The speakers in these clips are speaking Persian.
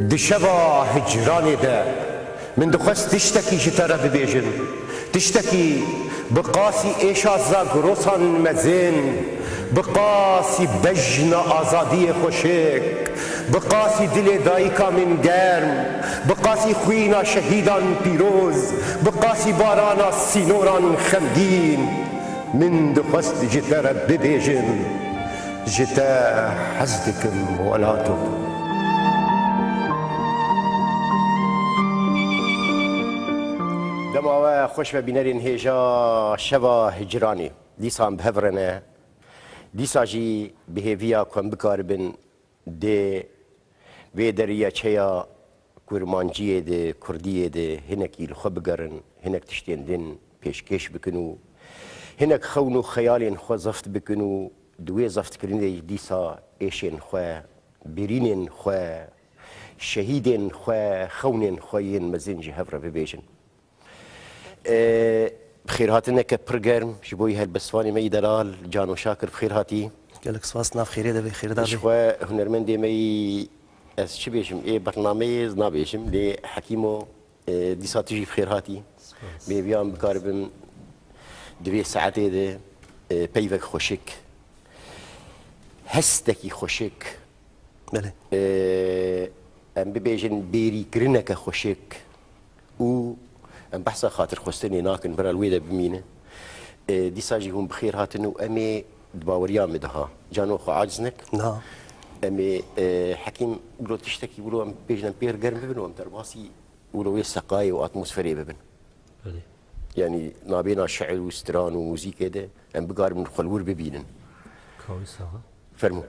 دشبا هجرانی ده من دخست تشتكي جترى ببيجن تشتكي بقاسي إيشازا قروسان مزين بقاسي بجن آزادي خوشك بقاسي دل دايكا من گرم بقاسي خوينا شهيدان بيروز بقاسي بارانا سينوران خمگين من دخست جترى ببيجن جتا حزدكم ولاتم دماوه خوش و بینرین هیجا شوا هجرانی دیسان بهورنه دیسا جی بهویا کن بکار بن ده و دریا چیا کرمانجیه ده کردیه ده هنکی الخو بگرن هنک تشتین دن پیشکش بکنو هنک خونو خیالین خو زفت بکنو دوی زفت کرنده دیسا ایشین خو برینین خو شهیدین خو خونین خوین مزنجی هفره ببیجن بخير هاتنا كبرجرم شبوي هالبسواني مي دلال جانو شاكر بخير هاتي قالك سواسنا بخير ده بخير ده شوي هنرمندي مي اس شبيشم ايه برنامج نابيشم لي حكيمو دي ساتيجي بخير هاتي مي بيام بقاربم دوي ساعتي ده بيفك خوشك هستكي خوشك بله ام ببيجن بيري كرنك خوشك و ام بحثا خاطر خستني ناكن برا الويدا بمينه دي ساجي هم بخير هاتن وامي دباوريا مدها جانو خو عاجزنك نعم امي حكيم بلو تشتكي بلو ام بيجنا بير قرم ببن وام ترباسي ولو يسقاي واتموسفيري ببن يعني نابينا شعر واستران وموسيقى ده ام بقارب من خلور ببينن كويسة فرمو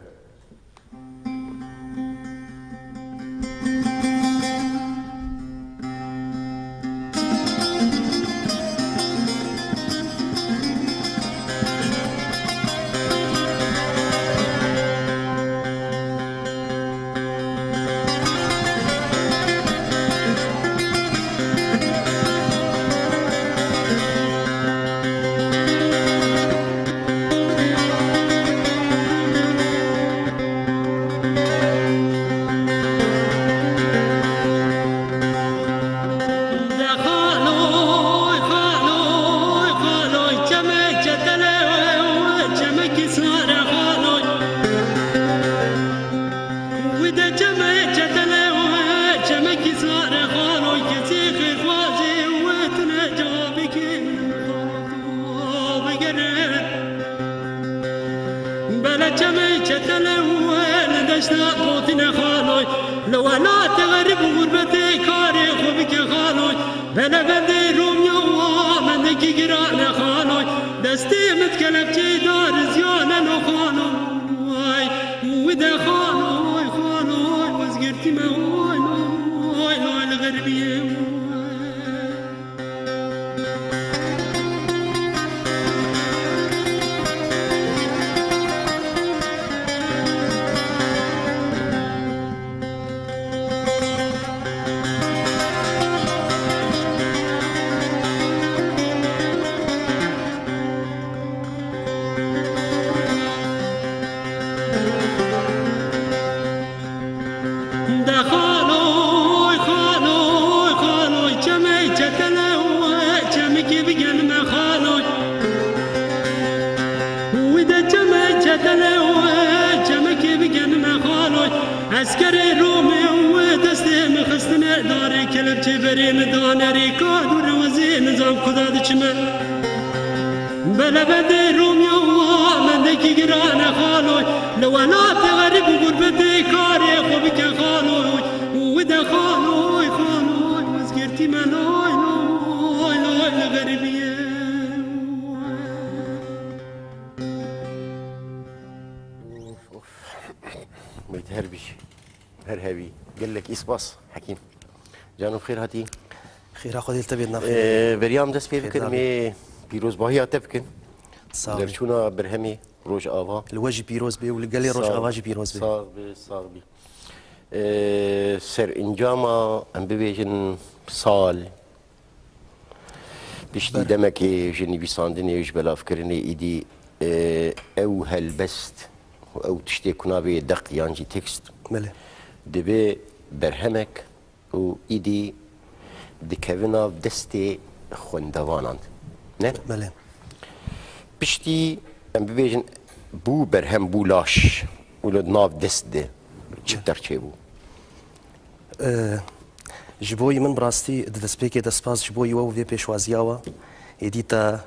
حكيم جانو بخير هاتي خير اخذ التبينا بخير بريام دس بيفكر مي بيروز باهي تبكن صار درشونا برهمي روج آوا الوجه بيروز بي والقال لي روج آوا جي بيروز بي صار بي سر انجاما ام ببيجن سال بشتي دمكي جني بيساندني يش بلا فكرني ايدي او هالبست او تشتي كنا بي دق يانجي تكست مله دبي برهمك و إيدي دكونا بدستي خوندوانان نه؟ بله پشتی ام ببیجن بو برهم بو لاش ولد ناف دست ده چه درچه بو جبوي من براستي دسبيكي دسباس جبوي وو في بيشوازياوا يديتا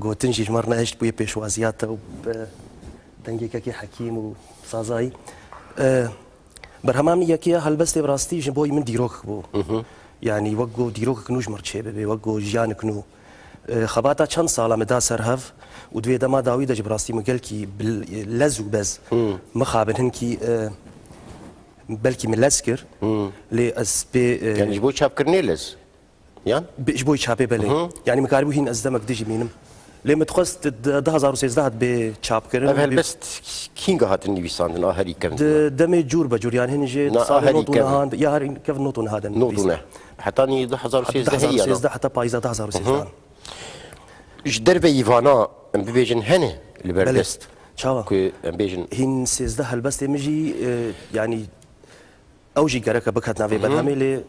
قوتنجي جمرنا اجت بوي بيشوازياتا وب دنجي كاكي حكيم وصازاي برهمامي يكيا هلبستي براستي جبوي من ديروك بو يعني وقو ديروك كنوج مرتشي بي وقو جيان كنو خباتا چند سالا مدا سرهف ودوي دما داوي دج براستي مقلكي باللزو بز مخابن هنكي بلكي من لاسكر لي اس بي يعني جبو شاب كرنيلز يان جبوي شابي بلي يعني مكاربو هين ازدمك ديجي مينم لي متخص 2016 به چاپ کردن اول بست کینگ هاتن نویساندن آهری کردن دمي جور بجور يعني هنجي صار نوتون هان يا هر كيف نوتون هذا نوتونه حتى ني 2016 حتى بايزا 2016 جدر به ايفانا ام بيجن هنه البردست شاوا كو ام بيجن هين 16 هلبست مجي يعني اوجي قرك بكت نافي برهمي لي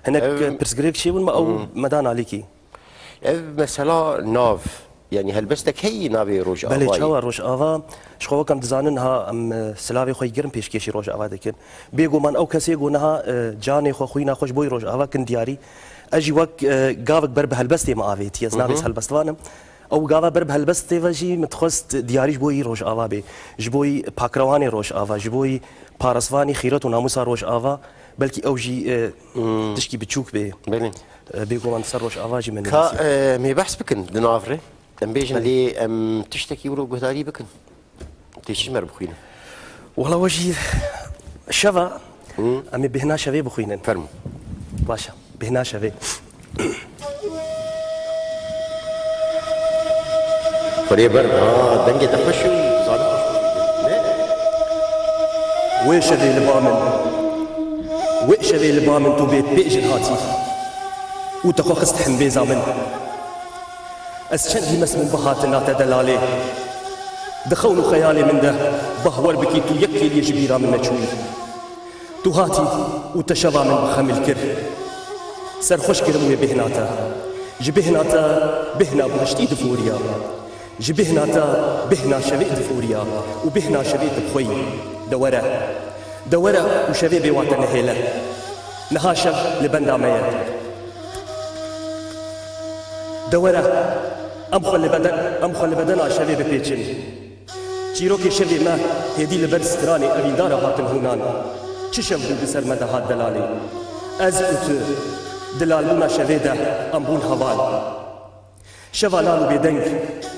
هناك برسكريك شي ما او مدان عليكي مثلا ناف يعني هلبستك هي نافي روج بله چاوا روج آوا شخوا کم دزانن ها ام سلاوی خوی گرم پیش کشی روج آوا دکن بیگو من او کسی گونه جان خو خوینا خوش بوی روج آوا کن دیاری اجی وک گاوک بر به هلبستی ما آویتی از ناویس هلبستوانم او گاوا بر به هلبستی وجی متخست دیاریش بوی روج آوا بی جبوی پاکروانی روج آوا جبوی پارسوانی خیرت و ناموس روج آوا بلکی اوجی تشکی بچوک بی بله بیگو من سر روج آوا جی من کا می بحث بکن دنافره ام بيجن لي ام تشتكي ولو قهداري بكن تيش مر بخوينا والله وجهي شفا امي بهنا شفي بخوينا فرمو باشا بهنا شفي فريبر دنجي تخشو صالح وين شفي البامن وين شفي البامن تو بيت بيجن هاتي وتخو خست حمبيزا من أسشن مسموم بهاتنا تدلالي دخون خيالي من ده بهور بكي تو يكي لي جبيرا من مجهول تو هاتي وتشبع من بخم الكر سر خوش كرموي بهناتا جبهناتا بهنا بهشتي دفوريا جبهناتا بهنا شبيت دفوريا وبهنا شبيت بخوي دورة وشبي بواتا نهيلة نهاشف لبندا ميا دورة أمخل بدن عشبي ببيتشن چیروکی شوی ما هدی لبر سترانی اویندار هاتن هونان چشم بو بسر مده هات دلالی از اوتو دلالونا شوی ده امبون هوال شوالانو بیدنگ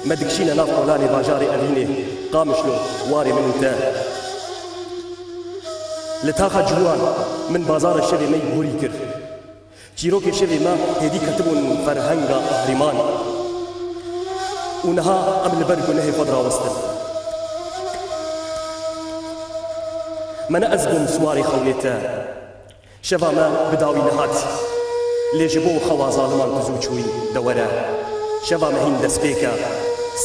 مدکشین ناف قولانی باجاری اوینه قامشلو واری من انتا لتاخا جوان من بازار الشوی می بوری کر چیروکی شوی ما هدی کتبون فرهنگا اهریمان ونها أم البرق نهي خضرا وسطن من أزبن سواري خوليتا شفا ما بداوي نهات لي جبو خوا ظالمان تزوجوي دورا شفا مهين دسبيكا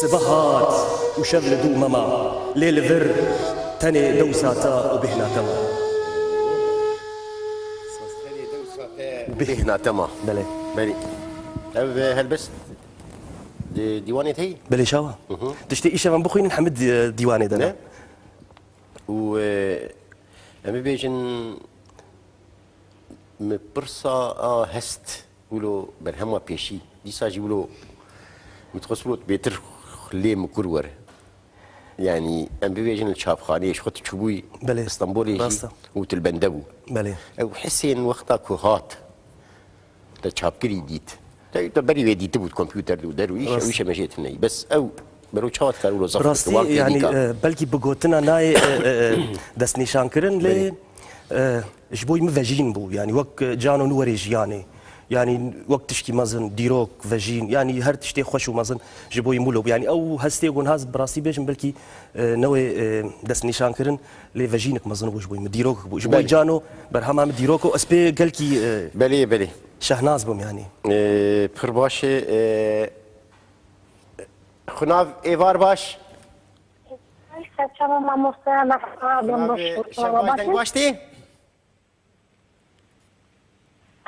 سبهات وشغل دو ماما لي الفر تاني دوساتا وبهنا تما بهنا تما بلي بلي هل بس ديواني هي بلي شاوا تشتي إيش من بخوين نحمد ديواني ده و أمي بيجن مبرصا هست ولو برهما بيشي دي ساجي ولو متخصلوت بيتر خليه مكرور يعني أمي بيجن الشابخاني شخط شبوي بلي اسطنبولي وتلبندبو بلي أو حسين وقتها كوهات تشابكري ديت بري ويدي تبو الكمبيوتر دو دارو ايش ما جيت هنا بس او برو چاوت كارو زفت راستي يعني بلكي بقوتنا ناي دس نشان كرن لي جبوي مفاجين بو يعني وك جانو نوريج يعني وقت تشكي مازن ديروك فاجين يعني هر تشتي خوش ومازن جبوي مولو يعني او هستي قون هاز براسي بيجن بلكي نوي دس نشان كرن لي فاجينك مازن بو جبوي مديروك بو جبوي جانو برهما مديروكو اسبي قالكي بلي شهناز بم يعني بخرباشي خناف ايفار باش Chciałam mam ustawić شباشتي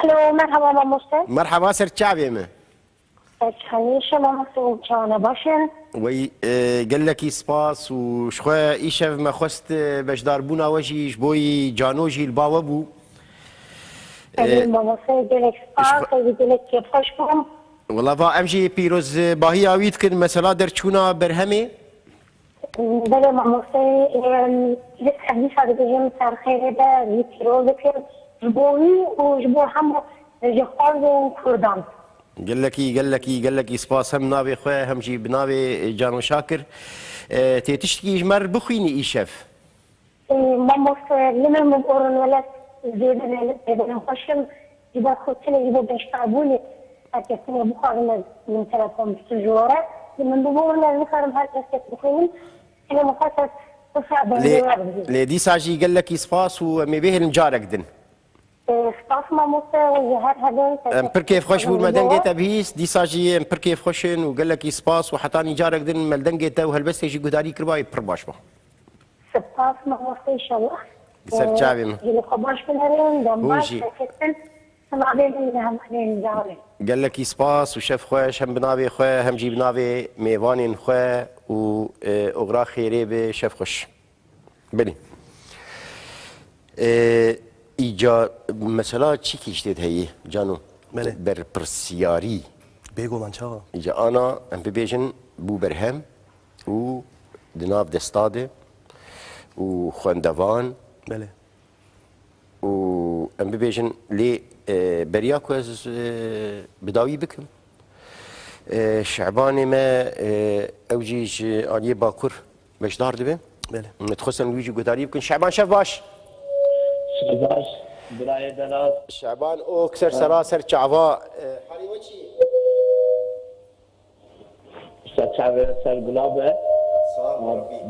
الو مرحبا مامۆستا. مرحبا سەر چاوێمە هەمیشە مامۆستا چاوانە باشن. وی گەلێکی سپاس و شخوا ئیشەv me xwest beşdarbûna we jî ji boî cano jî li bawe bû. مامۆستا gelek spas gelek kêfxweş bûm. Welava em jî pîrozbahiya wî dikin mesela derçûna berhemê. بله مامۆستا dîsa dibêjim serxêrê de wî pîroz dikim ji bo wî û ji bo hemû ji xwazên Kurdan. gelekî spas hem navê xwe hem jî bi navê Cano Şakir. Tê tiştekî ji me bixwînî îşev. مامۆستا li min min gorin welet zêde xweşim ji bo xwtinê ji bo beşdarbûnê herkesinê bixwarin min telefon bistî ji we re. من بقول نخرم هالكاسات بخيم أنا مخصص لێ دیسا jî gelekî spas û em ê bêhêlin carek din. سپاس مامۆستا هەر هەبن em pir kêfxweş bûn me dengê te bihîst dîsa jî em pir kêfxweşin û gelekî spas û hetanî carek din me li dengê te û helbestê jî guhdarî kiribayê pir baş be. سپاس مامۆستا ئینشاءالله سەر چاوێ me جلوخوا باش بنهرێن دەم باش بۆژی. دەکەن سەماڵێن هەمانێن جاڕێن gelekî spas û şev xweş hem bi navê xwe hem jî bi navê mêvanên xwe û oxira xêrê bê şev xweş. Bilî. Îca mesela çi kîştê heyî Cano? Berpirsiyarî. بێگومان چاوە Îca ana em bibêjin bû berhem û di nav destadê û xwendevan بله û em bibêjin lê beriya ku ez bi dawî bikim. Şebanê me ew jî ji aliyê Bakur beşdar dibe. بله Dixwestin wî jî guhdarî bikin. Şeban şev baş. باش برای دراز Şeban o ser sera ser çava. Halî we çi? سرچاوه سرگلابه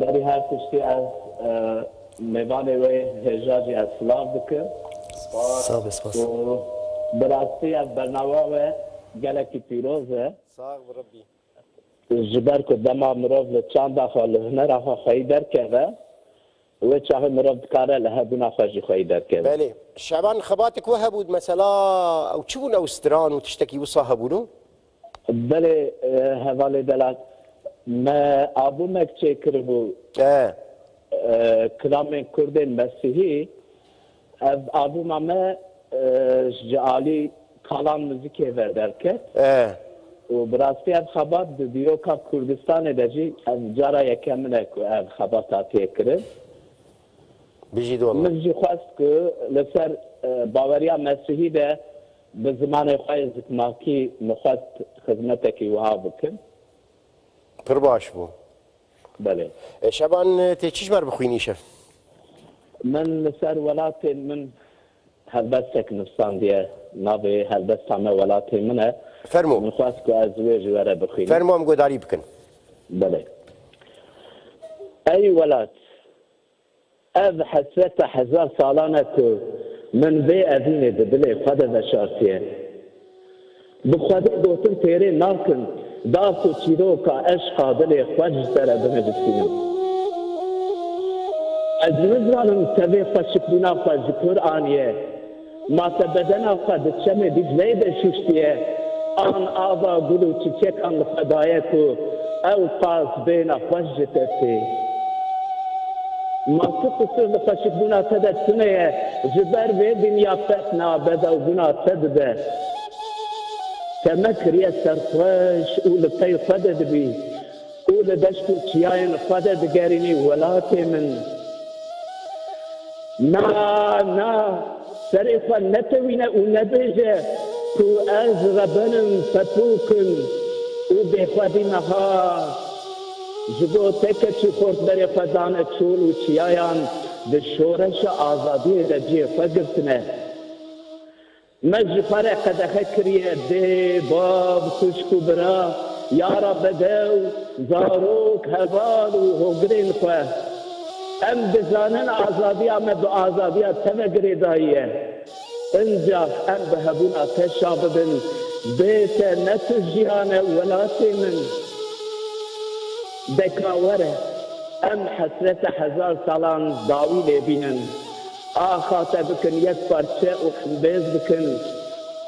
داری هر تشتی از میوان وی هجاجی از سلاف بکر سپاس سپاس و براستی از برنامه و گلکی پیروزه Sağ ol Rabbi. جبر که دما مروف لچان داخل لهنر آخوا خواهی در کرده و چاه مروف دکاره لهبون آخوا جی خواهی در کرده بله. شعبان خباتك وها بود مثلا او تشون او استران وتشتكي وصاها بونو؟ بله حواله دلات ما آبو مکچه کربو کلام کردن مسیحی از آبو ما جعالی کلام موزیکی وردر کرد و براستی از خبات دیو که کردستان دجی از جارا یکمونه که از خبات آتیه کرد بيجي والله مزجي خواست که لسر باوریا مسیحی ده به زمان خواهی زکماکی مخواست خدمتکی وها بکن پر باش بو. بله شعبان تيجيش مر بخويني شف. من لسر ولات من هلبستك نفسان ديه نابي هلبست همه ولات منه فرمو من خواست که ازویج وره بخوینی فرمو هم قداري بكن. بله ای ولات اذ حسرت هزار سالانه که من بی اذینه دبله خدا بشارتیه بخواده دوتن تیره ناکن داکو چیرو که عشق دل خوش سره بنویسیم از نظرانم تبی خوشکونا خوش قرآنیه ما تبدنا خود چمه دیجلی بششتیه آن آبا گلو چیچک آن خدایه کو او پاس بین خوش جتتی ما تقصر خوشکونا تدتنه جبر به دنیا فتنا بدا و گنا تدده كمكرية سرخوش ولبتي خدد بي ولدشتو تياين خدد قاريني ولاتي من نا سريخا نتوينا ونبجة كو از ربنم فتوكن وبخدي مها جبو تكا چو خورت بري خدانة چول و تيايان بشورش آزادي رجي فقرتنه مجفر قدخه کریه ده باب خوشکو برا یارا بدو زاروک هوال و هگرین خواه ام بزانن آزادی آمه به آزادی تمگری داییه انجا ام به هبونا تشاببن بیت نتو جیانه ولاتی من بکاوره ام حسرت هزار سالان داوی لبینن آخاته بکن یک پارچه و خنبیز بکن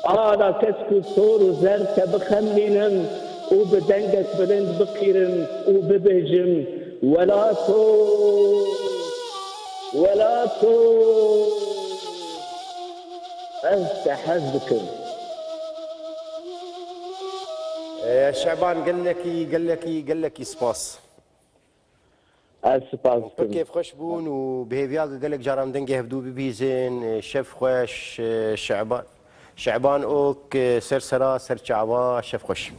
Ana kesku soru zer te bixemlînim û bi dengek bilind biqîrim û bibêjim welato ez te hez dikim. شعبان قال لك سباس Ez spas dikim. كيف خوش بون وبهيفياك قال لك جارم دنجي هفدو ببيزن شف خوش شعبان اوك سرسرا سرچعوا شف خوش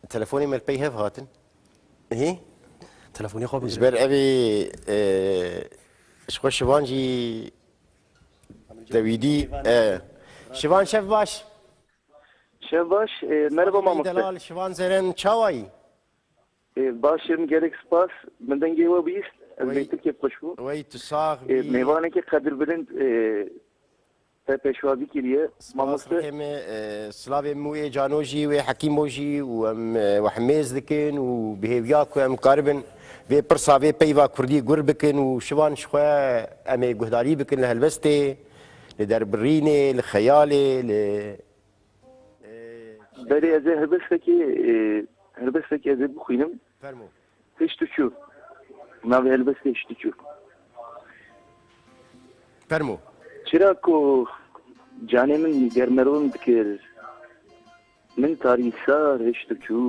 تلفوني مال بي هف هاتن ايه تلفوني خواب جبر ابي شخوش شبانجي دويدي شبان شف باش Şevbaş, merhaba Mahmut Bey. دلال شبان زرن چاوایی Başım gerek spas, benden geliyor bir iş. Elbette ki hoş bu. وی تو ساغ Meyvane ki Kadir Bilin peşvabi kiriye. Mahmut سپاس Bey, رحم سلاوی موی جانوجی و حکیموجی و حمیز دکن و بهیویاک و ام قاربن و پرسا و پیوا کردی گر بکن و شوان شخوا ام گهداری بکن لهلبسته لدربرینه لخیاله beri eze herbesteki eze bu kuyunum. فرمو Hiç tüçü. Navi herbeste hiç tüçü. فرمو Çıra ko canemin germerun dikir. Min tarihsar hiç tüçü.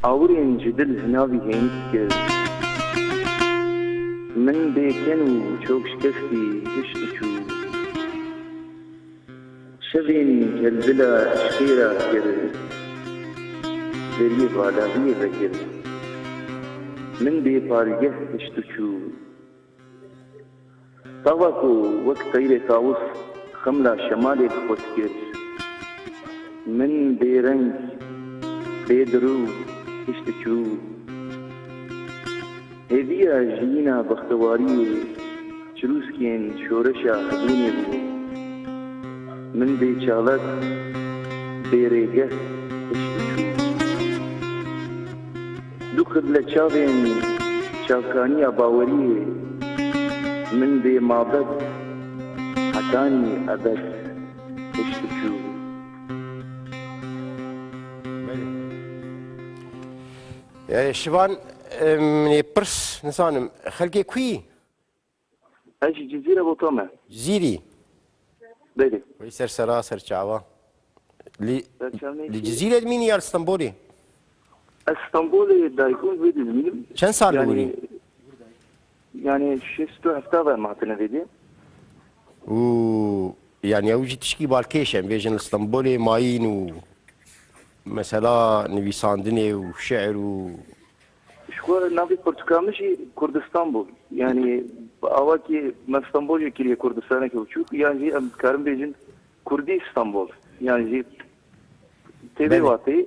Avrin cidil navi heyn dikir. Min beken çok şikesti hiç tüçü. شبين كالبلا شخيرة كر دريب على هي ذكر من بي بارجه اشتكو طوكو وقت طير طاوس خملة شمالي بخوتكر من بي رنج بيدرو اشتكو هذيا جينا بختواري شروسكين شورشا هدوني بو من بيشالت بيريجه اشتكو دو قبل چاوين چاوكانيا باوري من بي مابد حتاني أبد اشتكو شوان من برس نسانم خلقي كوي اجي جزيرة بوطامة زيري بلي وي سرسرا سرچعوا سرچاوي لجزيرة مين يا اسطنبولي اسطنبول دا يكون فيدي الميلم چند سال بوري يعني شستو هفتا معتنا فيدي و يعني اوجي تشكي بالكيشن بيجن اسطنبولي ماين و مثلا نويساندني وشعر و شكو نافي برتقالمشي كردستان بول يعني avaki İstanbul'u kiriye Kurdistan'a uçuk yani karım bejin Kurdi İstanbul yani TV واتي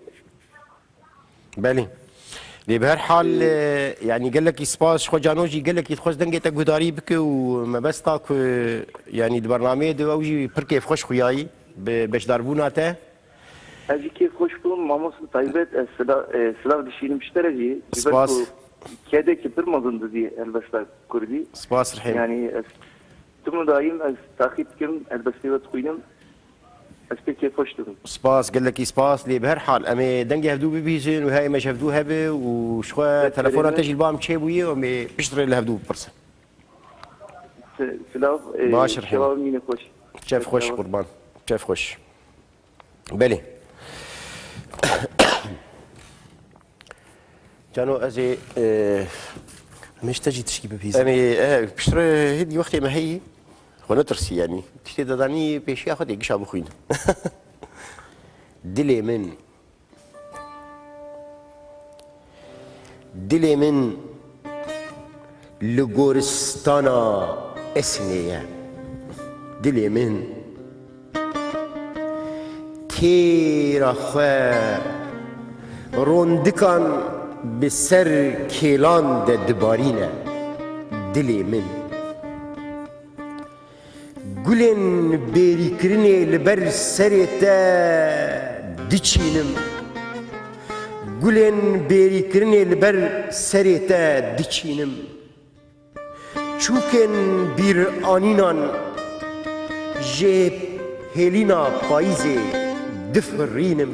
بالي لي بهر حال يعني قال لك سباس خو جانوجي قال لك يتخوز دنجي تقداري بك وما بس تاك يعني البرنامج دو اوجي بركي خوش خوياي باش داربوناته اجي كيف خوش بولم ماموس طيبت سلاف دشينم اشترجي سباس كده كبر مظن دي البستا كردي سباس رحيم يعني تم دايم از تاخيد كم البستي وتقينم اسبي كيف خوشتم سباس قال لك سباس لي بهر حال امي دنجي هفدو ببيزن وهاي ما شفدو هبه وشخوا تلفونات تجي البام تشيبويه ومي بيشتري لهفدو برسه سلاف باش رحيم شباب مين خوش شاف خوش قربان شاف خوش بلي كانوا ازي مش تجي تشكي ببيزا امي بشتري هدي وقتي ما هي ونترسي يعني تشتي داني بيش ياخذ يقش ابو خوين دلي من لغورستانا اسنيه دلي من تيرا خواه روندكان بسر كيلان دبارينه دلي من گلن بری کرنه لبر سرتا دچینم گلن بری کرنه لبر سرتا دچینم چوکن بیر آنینان جه هلینا پاییزه دفرینم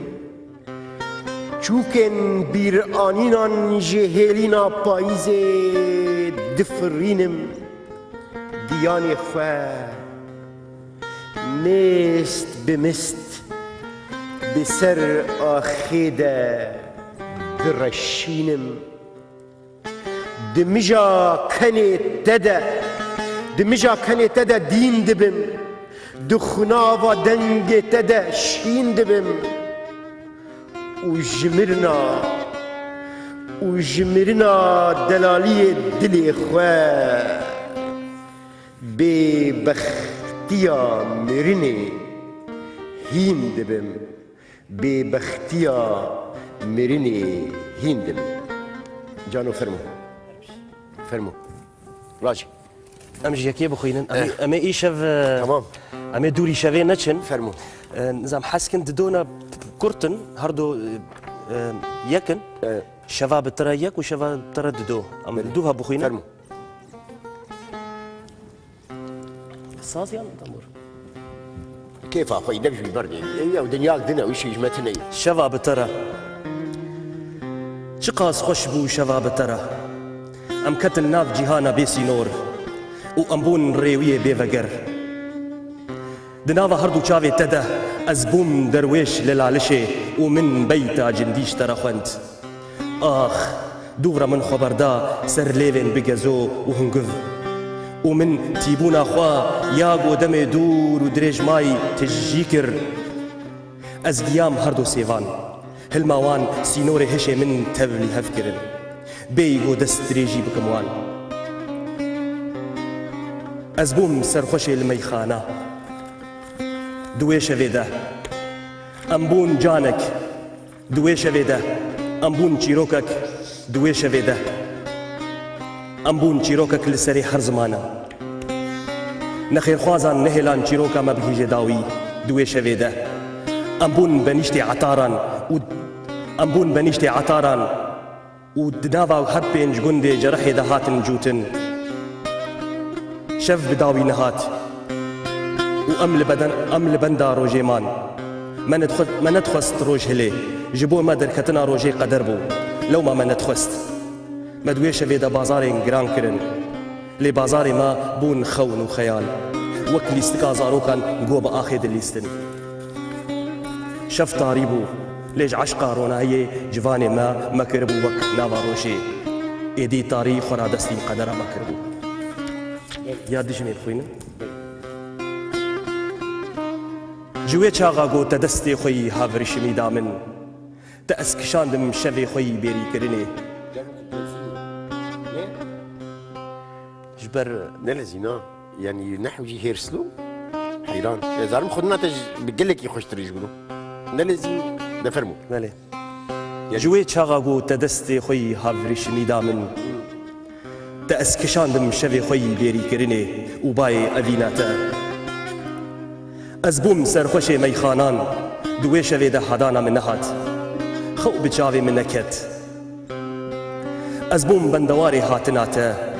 چوکن بیر آنینان جه هلینا پاییزه دفرینم دیانی خواه نیست بمست بسر آخیده درشینم دمجا کنی تده دین دبم دخنا و دنگ تده شین دبم و جمرنا دلالی دلی خواه بی بختیا مرنه هین دبم بی بختیا مرنه هین دبم جانو فرمو راجي امجي يكي بخوينن اما اي شف تمام اما دوري شافي نتشن فرمو نظام حسكن دونا كورتن هردو يكن شباب ترى يك وشباب ترى دو اما دوها بخوينن فرمو صازيان تمر كيف اخوي نبي بردي يا ودنياك دنا وش جمتني شباب ترى شقاس خشبو شباب ترى ام كتن ناف جهانا بيسي نور وامبون ريويه بيفقر دناوا هردو شافي تده ازبوم درويش للعلشي ومن بيتا جنديش ترى خنت اخ دورا من خبردا سر ليفين بجزو وهنقذ ومن تيبونا خوا ياغو دمي دور ودريج ماي تجيكر از قيام هردو سيفان هلماوان سينوري هشي من تبلي هفكرن بيغو دست ريجي بكموان ازبوم سرخوشي الميخانة دويشة فيدا امبون جانك دويشة فيدا امبون چيروكك دويشة فيدا امبون چيروكك لسري هر زمانه نخير خوازان نهلان چيروكا ما بهيجي داوي دويشة فيدا امبون بنيشتي عطاران ودنافا هر بينج گندي جرحي دهاتن جوتن شف بداوي نهات وأم لبندا روجي مان ما ندخست روج هلي جبو ما دركتنا روجي قدر بو لو ما ندخست ما دويش فيدا بازارين جران كرن لي بازاري ما بون خون وخيال وكلي استكا زاروكان قوب آخد الليستن شف طاريبو ليج عشقا رونايي جواني ما كربو وك نافا روشي ايدي طاري خورا دستي قدر ما كربو يا دجميل خوينا جوي چاغا گو تدستي خوي هاورش ميدامن تأسكشاندم شوي خوي بيري كرني جبر نلزينا يعني نحوجي هيرسلو حيران زارم خدنا بقلك يخش تريجولو نلزي نفرمو مالي جوي چاغا گو تدستي خوي هاورش ميدامن تأسكشاندم شوي خوي بيري كرني وباي أذيناتا أزبوم سرخوشي ميخانان دوي شوي ده حدانا من نهات خو بجاوي من نكت أزبوم بندواري هاتناتا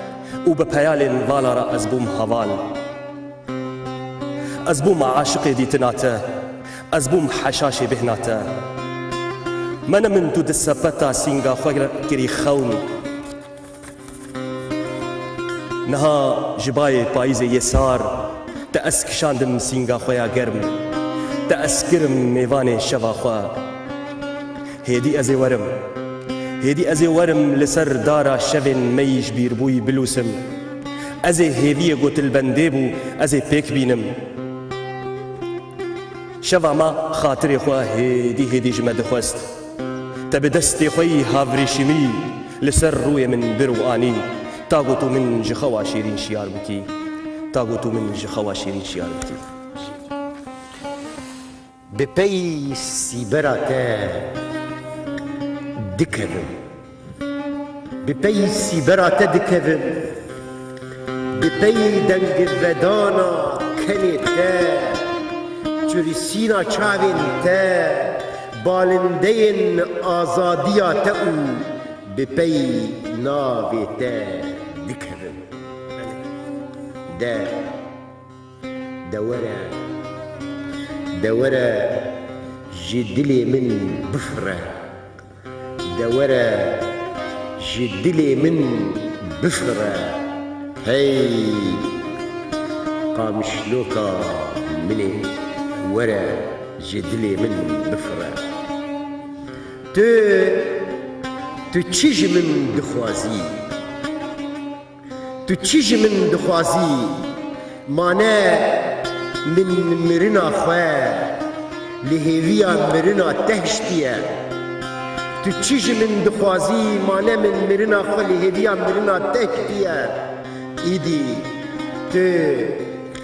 وببيال فالارا أزبوم هوان أزبوم عاشقي ديتناتا أزبوم حشاشي بهناتا من من دو دسبتا سينغا خوغر كري خون نها جباي بايزي يسار تأسكشاندم سينغا خويا گرم تأسكرم ميواني شوا خوا هيدي ازي ورم لسر دارا شوين ميش بيربوي بلوسم ازي هيفيه قوت البنديبو ازي بيك بينم شوا ما خاطري خوا هيدي جمد خوست تبدستي خوي هافري شمي لسر روي من برواني تاغوتو من جخوا شيرين شيار بكي تاغوتو من جخوا شيرين شيار بكي بپی سیبراته دکرم بپی سیبراته دکرم بپی دنگ ودانا کنیته چوری سینا چاوین ته بالندین آزادیاته او بپی ناویته دکرم ده دورة جدلي من بفرة دورة جدلي من بفرة هي قامشلوكا مني ورا جدلي من بفرة تو تشيج من دخوازي تو تشيج من دخوازي مانا من مرنا خواه لهيفيا مرنا تهشتيا تو تشيج من دخوازي مانا من مرنا خواه لهيفيا مرنا تهشتيا ايدي تو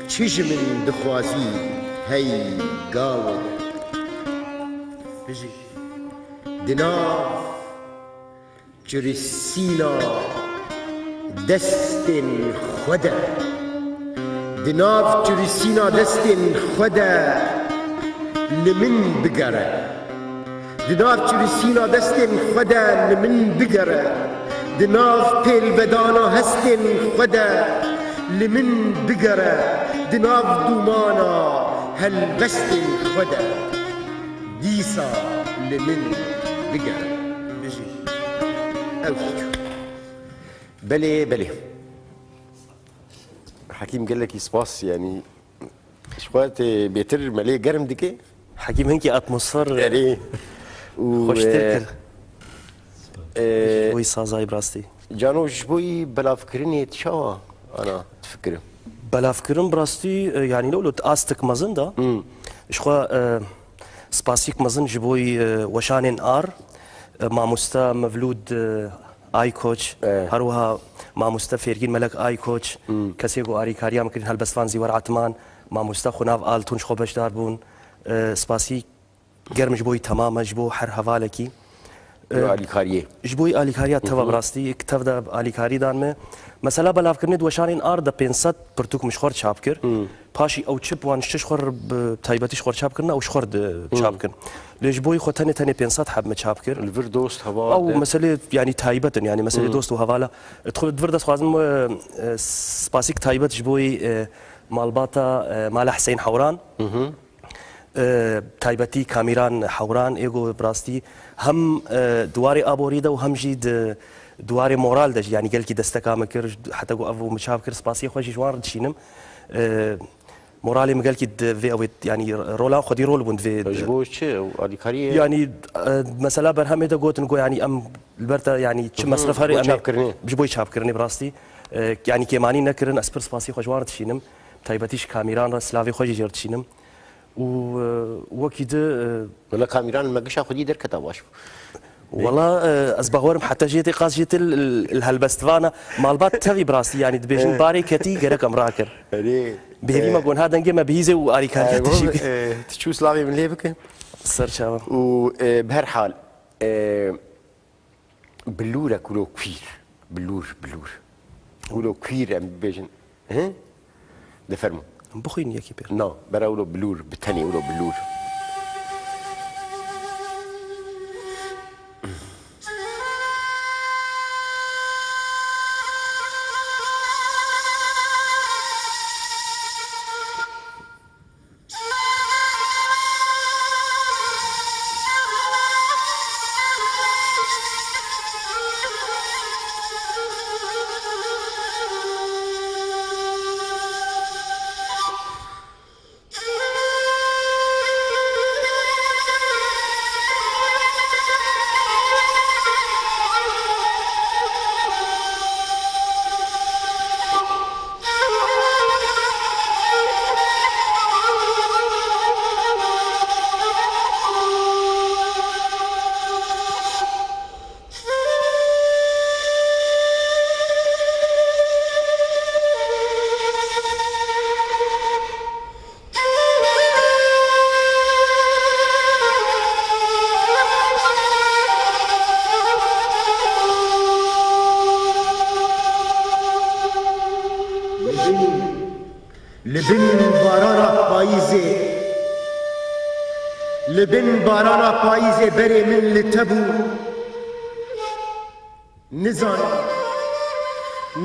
تشيج من دخوازي هي قاور بيجي دناف جرسينا دستن خدا دناف جرسينا دستن خدا لمن بقرة دناف جرسينا دستن خدا لمن بقرة دناف بيل بدانا هستن خدا لمن بقرة دناف دومانا هل بستن خدا ديسا لمن بقرة بيجي بلي حكيم قال لك يسباس يعني شوات بيتر مالي جرم ديكي حكيم هنكي اتموسفر يعني خوش تركر وي سازاي براستي جانو شبوي بلا فكرني تشاوا انا تفكر بلا فكرم براستي يعني لو تاستك مازن دا شخوا سباسيك مازن جبوي وشانين ار ماموستا مولود آی کوچ هروها ماموستا فێرگین مەلک ئای کۆچ کەسێک و ئاریکاریان کردن هەلبەستوان زیوەر عاتمان مامۆستا خۆناو ئالتونش خۆ بەشدار بوون سپاسی گەرمش بۆی تەمامەش بۆ هەر هەڤالێکی ji بۆی ئالیکاریات تەوە بڕاستی کتەفدا ئالیکاریدانمێ مەسەلا بەلافکردنێت وەشانین ئار دە 500 پرتوکمش خۆر چاپ کرد پاشی ئەو چپ وان شش خۆر تایبەتیش خۆر چاپکردن ئەو خۆر چاپکردن لێش بۆی خۆ تەنێ 500 حەبمە چاپ کرد ئەو مەسەلێ ینی تایبەتن ینی مەسەلێ دۆست و هەواڵە دڤر دەسخوازم سپاسیک تایبەتش بۆی ماڵباتە مالە حسین حەوران تایبەتی کامیران حەوران ئێگۆ بڕاستی هەم دوواری ئابۆریدە و هەمژی دووارێ مۆرال دەژ ینی گەلکی دەستەکامە کرد حتەگو ئەو مچاپ کرد سپاسی خۆشی ژوان دچینم مۆرالی مگەلکی دوێ ئەوێت ینی ڕۆلا خۆدی ڕۆل بوون ینی مەسەلا بەرهەمێدە گوتن گۆ ینی ئەم بەرتە ینی چ مەسرف هەرێ ئەمێ بۆی چاپکردنی بڕاستی ینی کێمانی نەکردن ئەسپر سپاسی خۆشوان دچینم تایبەتیش کامیران ڕە سلاوی خۆشی ژێر دچینم وەکی ولا كاميران ما قشا خدي دركة واش والله از باورم حتى جيتي قاس جيت الهلبستفانا مالبات تفي براسي يعني دبيجن باري كتي غيرك امراكر بهذه ما قون هذا ما بيزه واريكات تشو سلامي من ليبك صر شباب وبهر حال بلورة كلو كوير بلور كلو كوير ام بيجن ها دفرمو بخوين يا كبير نو براولو بلور بتاني ولو بلور لبن بارانا پاییز بری من لتبو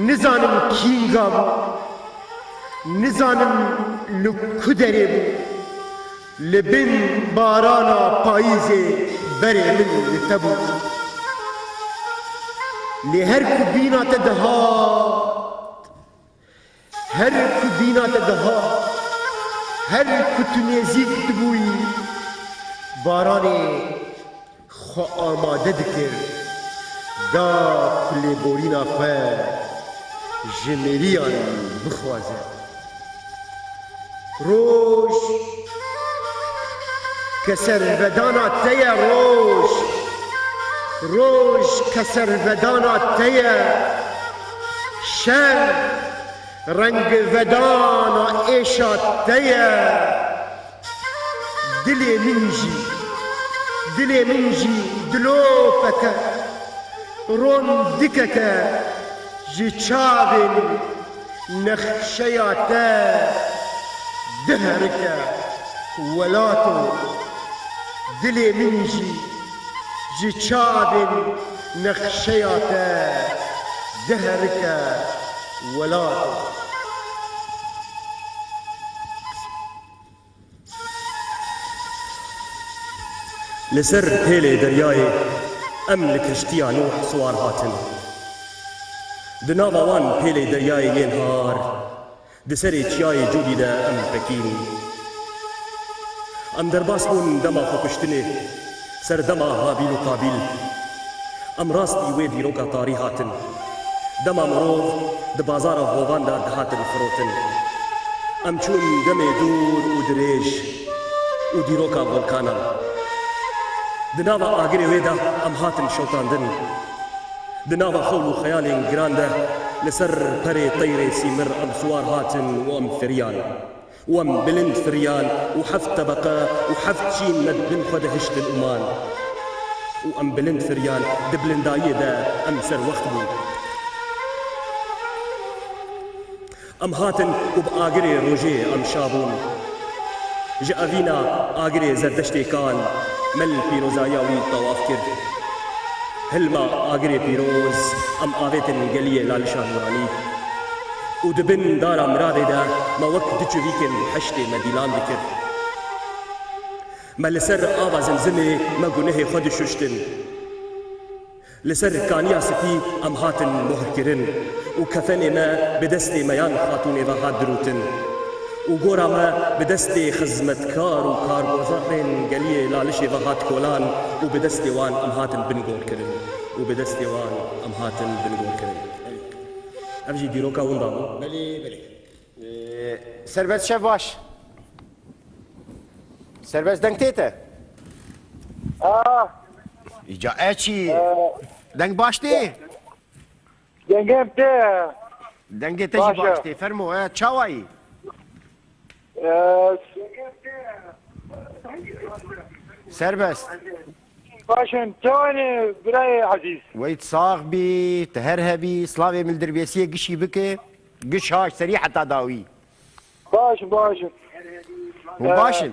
نزانم کینگام نزانم لکودری بو لبن بارانا پاییزی بری من لتبو لی هر کو بینا تدهات هر کو بینا تدهات هر کو تنیزی کتبوی بارانی خو آماده دکر دا کلی بورینا خواه جمریان بخوازه روش کسر ودانا تیه روش کسر ودانا تیه شر رنگ ودانا ایشا تیه دلی منجی دلو پکه رون دککه جی چاوین نخشیاته دهرکه ولاتو دلی منجی جی چاوین نخشیاته دهرکه ولاتو لسر هيلي درياي ام لكشتيا نوح سوار هاتن دناوا وان هيلي درياي ينهار دسري تشاي جودي دا ام بكيني ام درباسمون دما خوكشتني سر دما هابيل وقابيل ام راستي ويدي روكا طاري هاتن دما مروف دبازار هوفان دا دهاتن فروتن ام چون دمي دور ودريش ودي روكا فولكانا دناوا آگری ویدا ام هاتن شوطاندن دناوا خول و خیال گرانده لسر پری طیر سیمر ام سوار هاتن و ام فريال وام بلند فريال وحفت طبقة وحفت شين مد بن خد هشت الأمان وام بلند فريال دبلنداية دا ام سر وقت بو ام هاتن وبآگری روجي ام شابون جاوینا آگری زردشتی کان مل پیروزایاوی طواف کرد هلما آگری پیروز ام آویتن گلیه لالشان نورانی و دبن دارا مراده دا ما وقت دچویکن حشت مدیلان بکر ما لسر آوا زمزمه ما گنه خود ششتن لسر کانیا سپی ام هاتن مهر کرن و کفن ما بدست میان خاتون و هات دروتن و گورا ما بدست خزمتکار و کارگزارن گلیه لالش و هات کولان و بدست وان ام هاتن بنگول کرن و بدست وان ام هاتن بنگول کرن افجی دیروکا ون بابو بله سربست شف باش سربست دنگ تیته ایجا ایچی دنگ باش تی دنگم ته دنگ تجی باش تی فرمو چاوایی سربست باشن تواني براي عزيز ويت صاغ بي تهرهبي سلاوي من الدربيسية قشي بكي قش هاش سريحة تداوي باشن وباشن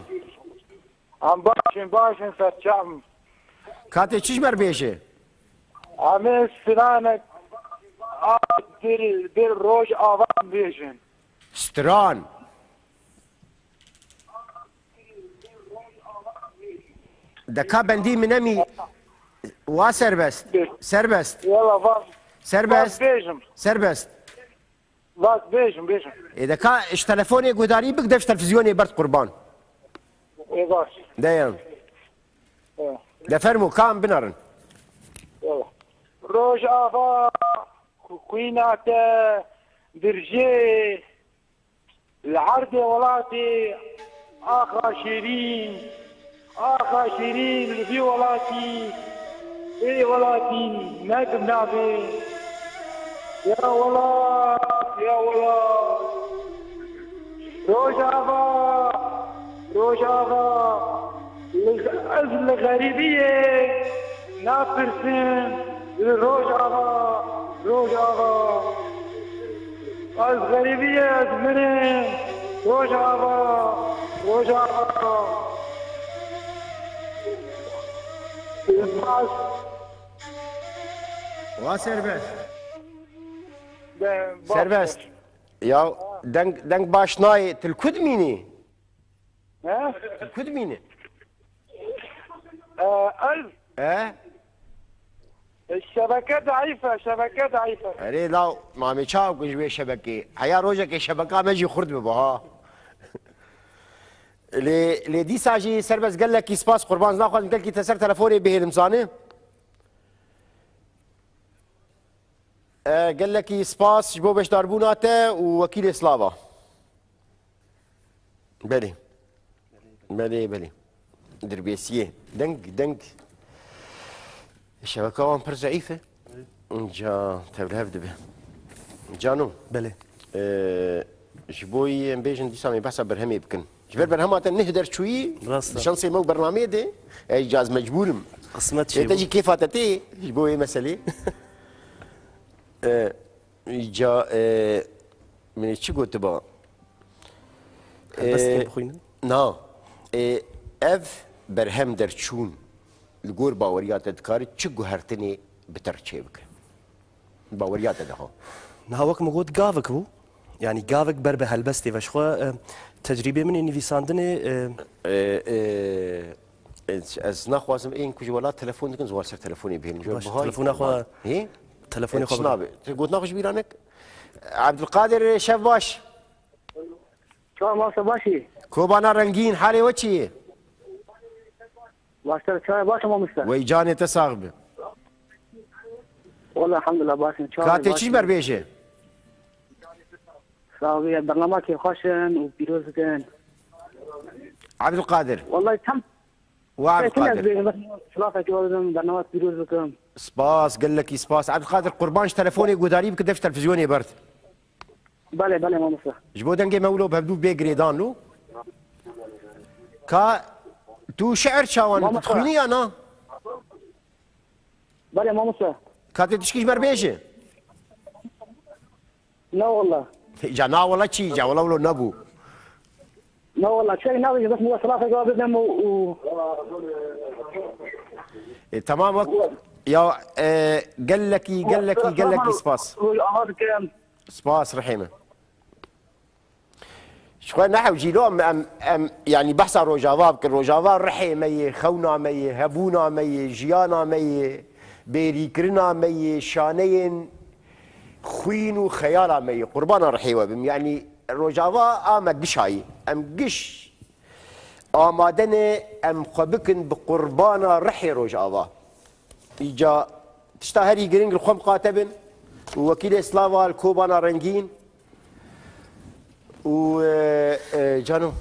عم باشن فرشام كاتي تشجمر بيشي عمي سنانك دير روج آوان بيشن ستران دكا بندي منامي وا سربست يلا فاس سربست فاس بيشن اذا كان اش تلفوني قداري بقدرش تلفزيوني برد قربان ايه باش دايم ده فرمو كام بنرن يلا روج آفا كوينات درجي العرض ولاتي آخا شيرين في ولاتي نجم نابي يا ولات روجافا الأزمة الغريبية نافرسن روجافا الغريبية أزمنين روجافا وا سربست يا دنگ باش نای تلکود مینی ها تلکود مینی از الشبكة ضعيفة شبكة ضعيفة اري لا مامي چاو گوجوی شبکه هيا روجه که شبکه مجي خرد بها لی دی ساجی سربس قال لك سپاس قربان ناخذ قال لك تسر تلفوني به المزانه قال لك سپاس جبو باش داربوناته ووكيل سلافا بلي بلي بلي دربيسيه دنق الشبكه وان بر ضعيفه جا تبرهف دبه جانو بله جبوي بيجن دي سامي بحسب برهمي بكن جبر برهمات نهدر شوي راستا. شانسي مو برنامج دي اجاز مجبورم قسمت شيء تجي كيف اتتي جبوي مسألة جا من شو قلت بقى بس بخوينا نا اف برهم در چون الجور باوريات دكار تشجو هرتني بترشيبك باوريات ده نهاوك مقود قافك بو يعني قافك بربه هلبستي فشخوا تجربه من نيفيساندني از نخوازم این کجا ولات تلفن دکن زوار سر تلفنی بهن جو باش، تلفون أخوة. ايه تلفوني خبر شنابه تقول ناقش بيرانك عبد القادر شاف باش شو ما صباشي كوبانا رنگين حالي وچي واشتر شاي باشا ما مستر وي جاني تساغب والله الحمد لله باشا شاي كاتي چي بربيشه ساوي برنامج خوشن وبيروز كان عبد القادر والله تم وعبد القادر ثلاثة جوازم برنامج بيروز كان سباس قال لك سباس عبد القادر قربانش تلفوني قداري بك دفتر تلفزيوني برد بله بله ما مستر جبو دنگي مولو بهبدو بيغريدان لو كا تو شعر شاوان تخويني انا بله ما مستر كاتي تشكيش بربيشه لا والله جانا والله شي جا والله ولو نبو لا والله شيء ناوي بس مو ثلاثة جوازم تمام وقت يا قال لك سباس هذا كان سباس رحيمه شوي نحو جيلو ام يعني بحث عن روجافا بكن روجافا رحي مي خونا مي هبونا مي جيانا مي بيريكرنا مي شانين خوين وخيالا مي قربانا رحي وبم يعني روجافا امد بشاي ام قش آمادن ام خبكن بقربانا رحي روجافا إجا تشتهري جرينج الخم قاتبن ووكيل سلافا الكوبانا رنجين و جانو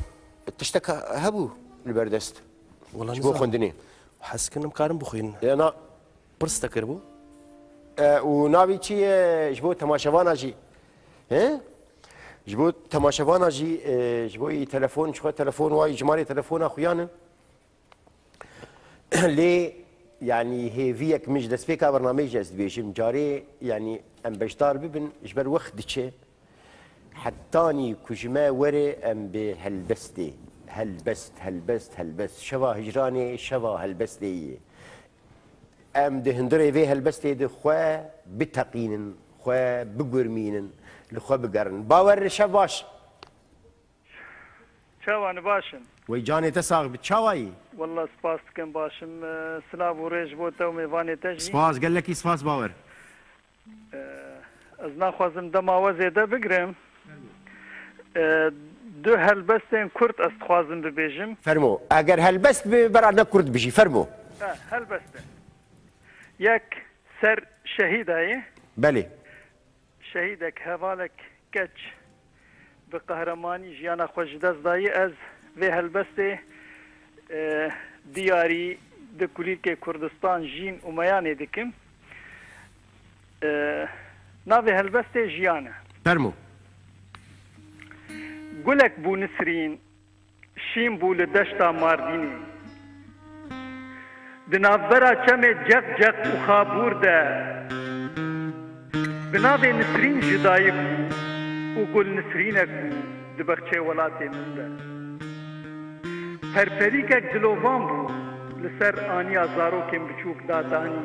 تشتكى هبو البردست والله شبو خندني حس كنا مقارن بخوين انا برس تكربو ونابي شي جبو تماشفانا جي ها جبو تماشفانا جي جبو تلفون شو تلفون واي جمالي تلفون اخويانا ليه يعني هي فيك مش دسبيكا برنامج از بيجم جاري يعني ام بشتار ببن جبر وقت دشي حتاني كجما وري ام بهلبستي هلبست شوا هجراني شوا هلبستي ام دهندري في هلبستي دخوا بتقين خوا بقرمين لخوا بقرن باور شواش شوان باشن ويجاني تساغ بتشاواي والله سپاس كم باشم سلاب وريج بوتا وميفاني تجي سپاس قال لك سپاس باور از ناخوازم دما وزيده بگرم دو هلبستين كرت استخوازم ببيجم فرمو اگر هلبست برا كرد بجي فرمو هلبستين يك سر شهيد هاي بلي شهيدك هوالك كتش بقهرماني جيانا خوش دست داي از في هلبستي دياري دكوليك كردستان جين ومياني دكم نافي هلبستي جيانا فرمو گلک بو نسرین شیم بو لدشتا ماردینی دنابرا چم جق و خابور ده بناوی نسرین جدایک و گل نسرینک بو دبخچه ولاتی من ده پرپریکک دلووان بو لسر آنیا زاروکم بچوک دادانی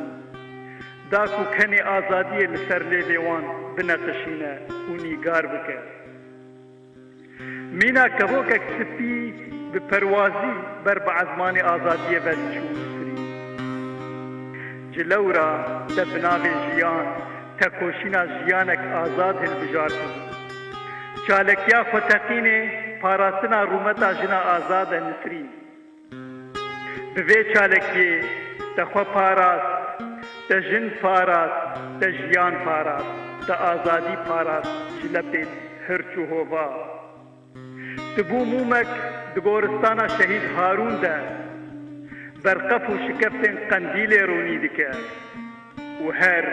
داکو کنی آزادی لسر لیوان بنقشینه و نیگار بکر مینا کبوکک سپی به پروازی بر بعزمان آزادی و چوسری جلورا دبناو جیان تکوشینا جیانک آزاد هل چالکیا فتقین پاراستنا رومتا جنا آزاد نسری بوی چالکی تخوا پاراست تجن پاراست تجیان پاراست تا آزادی پاراست جلبت هرچو هوا تبو مومک دگورستانا شهید هارون ده برقف و شکفتن قندیل رونی دکه و هر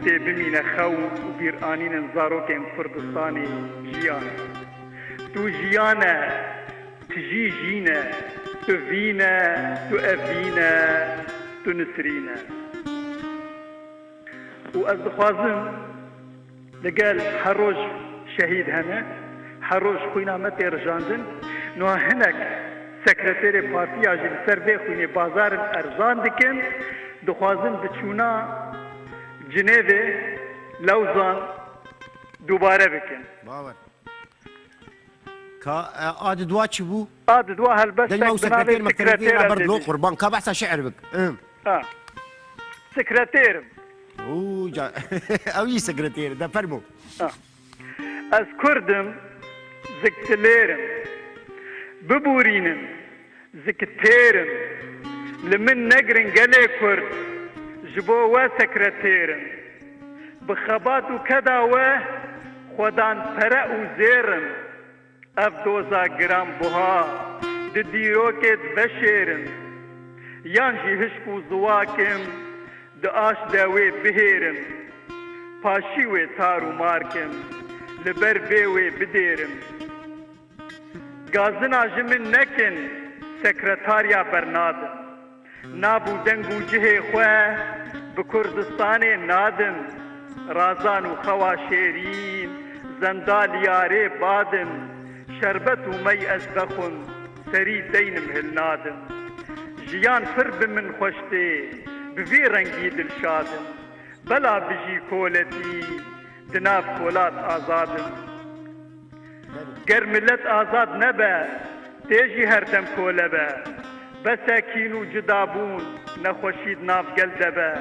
تبمین خو و بیرانین زاروکن کردستانی جیانه تو جیانه تجی جینه تو وینه تو افینه تو نسرینه و از دخوازم لقال هروج شهيد هنا هروج خوينا متى رجاندن نو هناك سكرتير بارتي اجل سربي خويني بازار ارزان دكن دخوازن بچونا جنيفي لوزان دوباره بكن باور كا عاد دوا تشبو عاد دوا هالبس دنيو سكرتير مكترتير برضو قربان كا بحث شعر بك سكرتير اوه جا اوي سكرتير ده فرمو از كردم زكتليرم ببورينم زكتيرم لمن نقرن قلي كرد جبوا سكرتيرم بخبات وكداوه خودان پرا وزيرم اف 2000 جرام بها دديروكت بشيرم يانجي هشكو زواكم داش داوي بهيرم پاشيوي تارو ماركم لبر بيوي بديرم غازنا جمن نكن سكرتاريا برنادم نابو دنگو جهي خواه بكردستاني نادم رازان و خواشيرين زندال ياري بادم شربت و مي ازبخن سري دينم هالنادم جيان فرب من خوشتي بفي رنگي دلشادم بلا بجي كولتي دناف كولات آزادم گر ملت آزاد نبا تيجي هردم كولبا بساكينو جدابون نخوشيد ناف قلدبا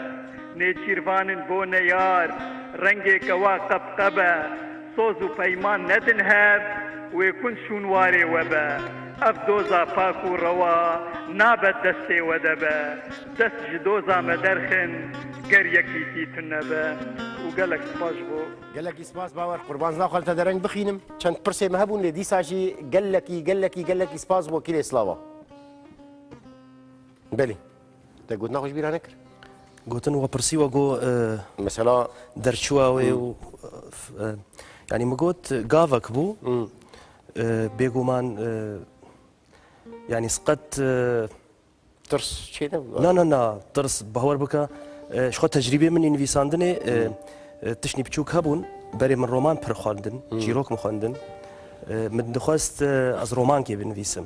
نيچيروانن بو نيار رنگي كوا قبقبا صوزو پيمان ندن هاب ويكون شونواري وبا اف دوزا پاكو روا نابت دستي ودبا دست جدوزا مدرخن گر يكي تيتنبا وقالك سباش بو قالك سباس باور قربان زنا خالته درنگ بخينم چند پرسه مهبون لدي ساجي قالك سباس بو كيلي سلاوا بلي تا قلت ناخش بيرا نكر قلت انه برسي وقو مثلا درشواوي و يعني ما قلت قافك بو بيقومان يعني سقط ترس شيء لا ترس بهور بك شخو تجربه من انفيساندني تشني بچوك هبون بري من رومان پر خواندن جيروك مخواندن من دخواست از رومان كي بنويسم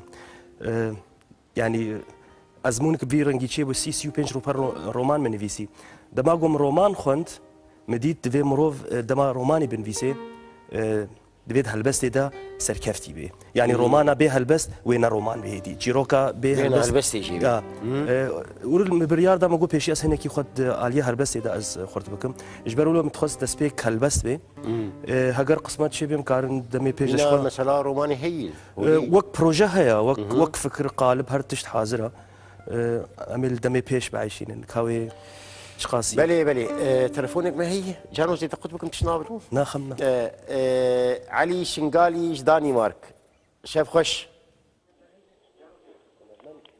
يعني ازمونك بيرنگي چه بو 35 رو پر رومان منويسي دما قوم رومان خوند مديت دوي مروف دما روماني بنويسي دبيت هلبست دا سركفتي بي يعني رومانا به هلبست وين رومان بهدي جيروكا به هلبست يجي ور مبريار دا مگو پیشي اس هنكي خود عليه هلبست دا از خورت بكم اجبروا له متخصص دسبيك هلبست بي هاجر قسمت شي بيم كارن دمي پیش لا مثلا روماني هي وك بروجه هيا وك فكر قالب هر تشت حاضره عمل دمي پیش بعيشين كاوي شخاصي بلي تلفونك ما هي جانو زي تقول بكم تشنابر ناخمنا علي شنغالي جداني مارك شاف خوش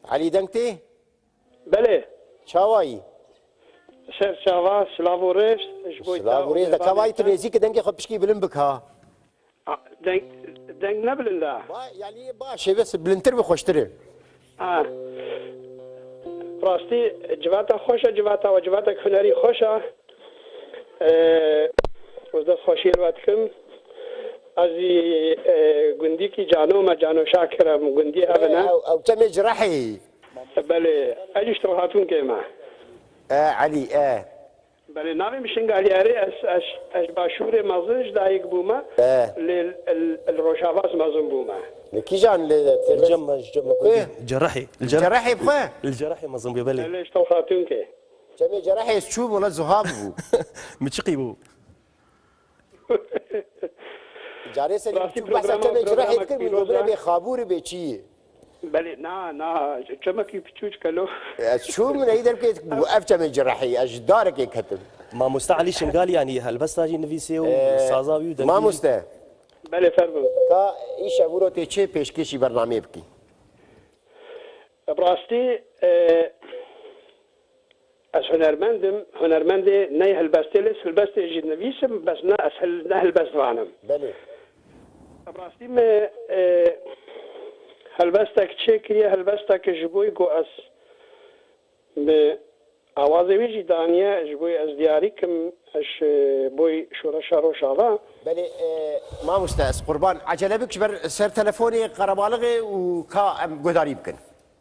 علي دنگتي بله شاواي شير شاوا سلافوريش سلافوريش دا كواي تريزيك دنگي خب بشكي بلن بك ها دنگ نبلن دا يعني باشي بس بلنتر بخوشتري راستی جواتا خوشه جواتا و جواتا هنری خوشه وزدت خوشی الوقت کم از گندی کی جانو شاکرم گندی ابنا او تم جرحي بله اجيش تروحاتون كيما علي بله ناوی مشنگالیاری از باشور مازنش دایک بوما الروشاواس مازن بوما لكي جان جرحي الجراحي بخواه الجرحي مظن ببلي ليش توخاتون كي جميع جراحي يسشوب ولا زهاب بو متشقي بو جاري سلي بچوب بحثا جميع جراحي يذكر من قبل بخابور بيچيه بله نا چمکی پچوچ کلو شو من هيدا بكيت وقف جميع جراحي اجدارك يكتب ما مستعلي شنقال يعني هل تاجي نفيسي وصازاوي ما مسته بله فرمو تا ايش ابورو تيچه پیشکشی برنامه بکی براستی از هنرمند نه هلبسته جد نویسم بس نه هلبست وانم بله براستی ما هلبستك تشكري هلبستك جبوي جو اس ب اوازي ويجي دانيا جبوي اس دياريكم اش بوي شورشا روشاوا بله ما مستأس قربان عجله بك بر سر تلفوني قربالغي وكا قداري بكن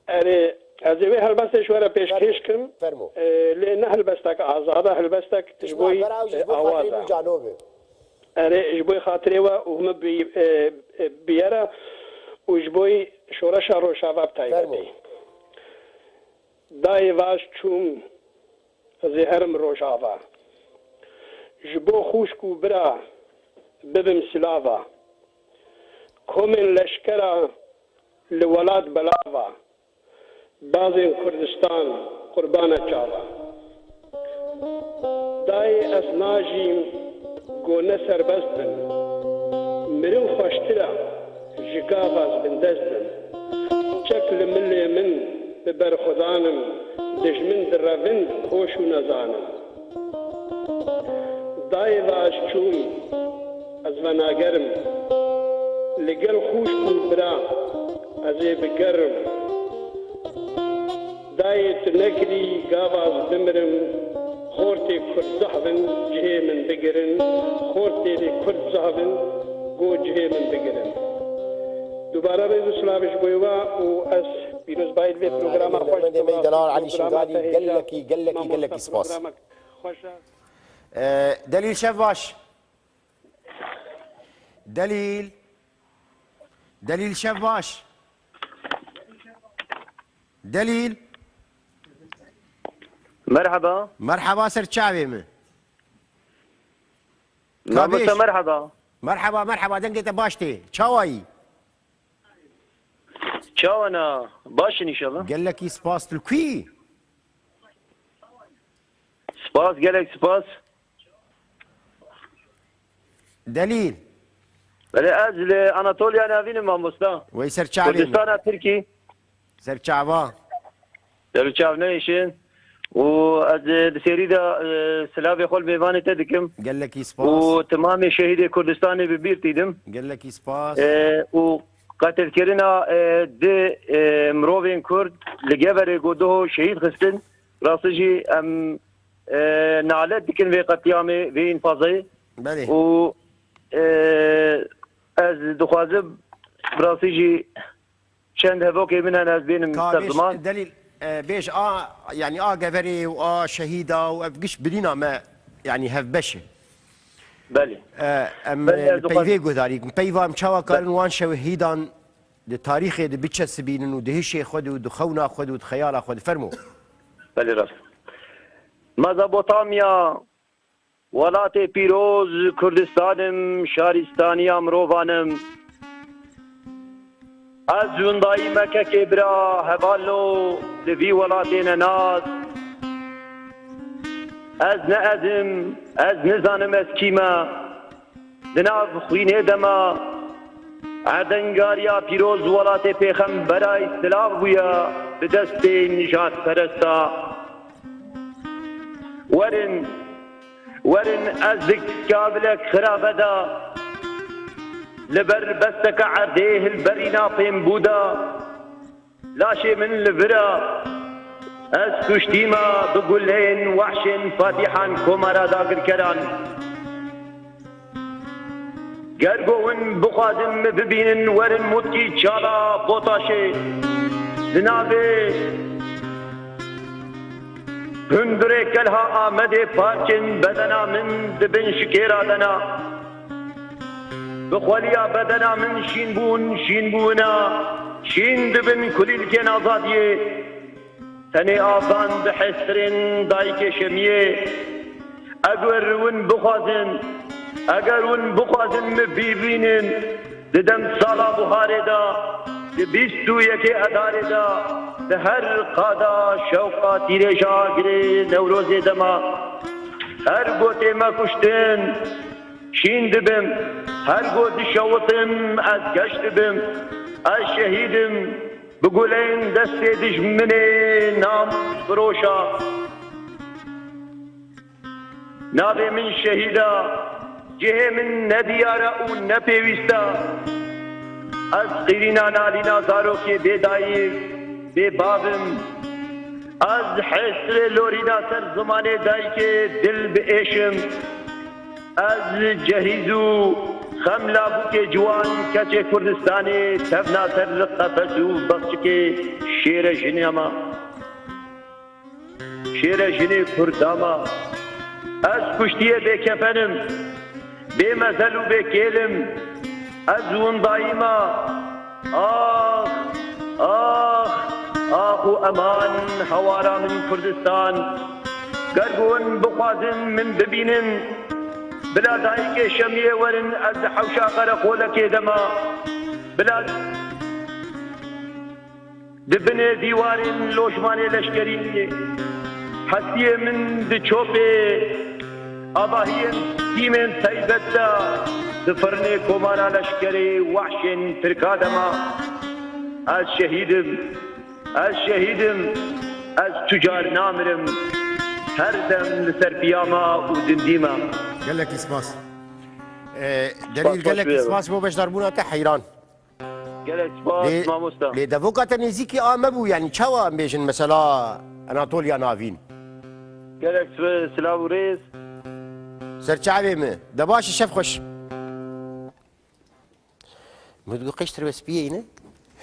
اري ازوي هلبست شوره بيشكشكم فرمو لان هلبستك ازاده هلبستك جبوي اوازا جانوبه اري جبوي خاطري وهم بيرا وجبوي شورشا روشاوا بتايبتي داي واش چوم زهرم روشاوا جبو خوشكو برا ببم سلاوا كومن لشكرا لولاد بلاوا بازن كردستان قربانا چاوا داي اسناجيم گونه سربست بن مرو خوشترا جگاواز بندزدن شكل من ببر خدانم دجمن درافن خوشو نزانم داي واش چون از وناگرم لگل خوش کو برا ازي بگرم داي تنكري گاواز بمرم خورتي کرد زحفن جهه من بگرن خورتي کرد زحفن گو جهه من بگرن دوباره به سلامش بویوا و از پیروز باید به پروگرام خوش دلال علي شنقالي قال لك سباس دليل شفاش دليل شفاش دليل مرحبا سر شعبي من مرحبا دنقت باشتي شاوي چاو انا باش ان شاء الله قال لك سباس تلكي سباس قال لك سباس دليل بله اجل اناطوليا نافين ما مستا ويسر شعبي كردستان تركي سر شعبا سر شعب نيشن واز سيريدا سلافي خول بيفاني تدكم قال لك سباس وتمام شهيد كردستان ببير تيدم قال لك سباس و قتل كرنا دي مروفين كرد لجبر جوده شهيد خستن راسجي ام نعلت دكن في قتيامي في انفاضي بله و از دخوازب راسجي چند هفوكي من انا از بين مستخدمان دليل بيش يعني جبري شهيدا وافقش بدينا ما يعني هف بشه بله ام پیوی گذاری پیوام چاوا کارن وان شهیدان د تاریخ د بچ سبینن و دهش خود و دخونا خود و خیال خود فرمو بله راست مزابوتامیا ولات پیروز کردستانم شهرستانی امروانم از جندایی مکه کبرا حوالو لوی ولاتین ناز از نعزم از نزانم از کیما دناف خوینه دما عدنگاریا پیروز ولات پیغمبرای سلاو بویا به دست نجات پرستا ورن از کابلک خرابدا لبر بستك عرديه البرينا فين بودا لاشي من لبرا از كشتيما بقولين وحشن فاتحان كومارا داقر كران قرقون بخادم ببينن ورن موتكي چالا بوتاشي جنابي هندره کلها آمده پارچن بدنا من دبن شکیرا دنا بخولیا بدنا من شین بونا شین دبن کلیل کن آزادیه تنی آفان بحسرین دایک شمیه اگر ون بخوازن مبیبینن ددم سالا بخاره دا بیستو یکی اداره دا ده هر قادا شوقا تیره شاگره نوروز دما هر گوته ما کشتن شین دبم هر گوت شوطم از گشت بم از شهیدم بگولین دست دشمنه نام بروشا نابه من شهیدا جه من ندیاره و نپیوستا از قیرینا نالینا زارو که بیدایی بی بابم از حسر لورینا سر زمانه دایی که دل بیشم از جهیزو خملابو که جوان کچه کردستانی تفنا سر قفصو بخش که شیر جنی اما شیر جنی کرداما از کشتیه بی کفنم بی مزلو بی کیلم از اون دایما آخ و امان هوارا من کردستان گرگون بخوازن من ببینن بلا دایی که شمیه ورن از حوشا غرقولک دما بلا دبن دیوارن لوشمان لشکری حسیه من دچوبه آباهین تیمن تایبتا دفرنه کمانا لشکری وحشن ترکادما از شهیدم از تجار نامرم هر دم لسر پیاما و دندیما قالك اسماس دليل قالك اسماس مو باش ضربونا تا حيران قالك اسماس ما مستا لي دافوكا نزيكي مبو يعني تشوا بيجن مثلا اناطوليا نافين قالك سلاو ريس سرچاوي مي دباش الشيف خش مدو قشتر بس بيه هنا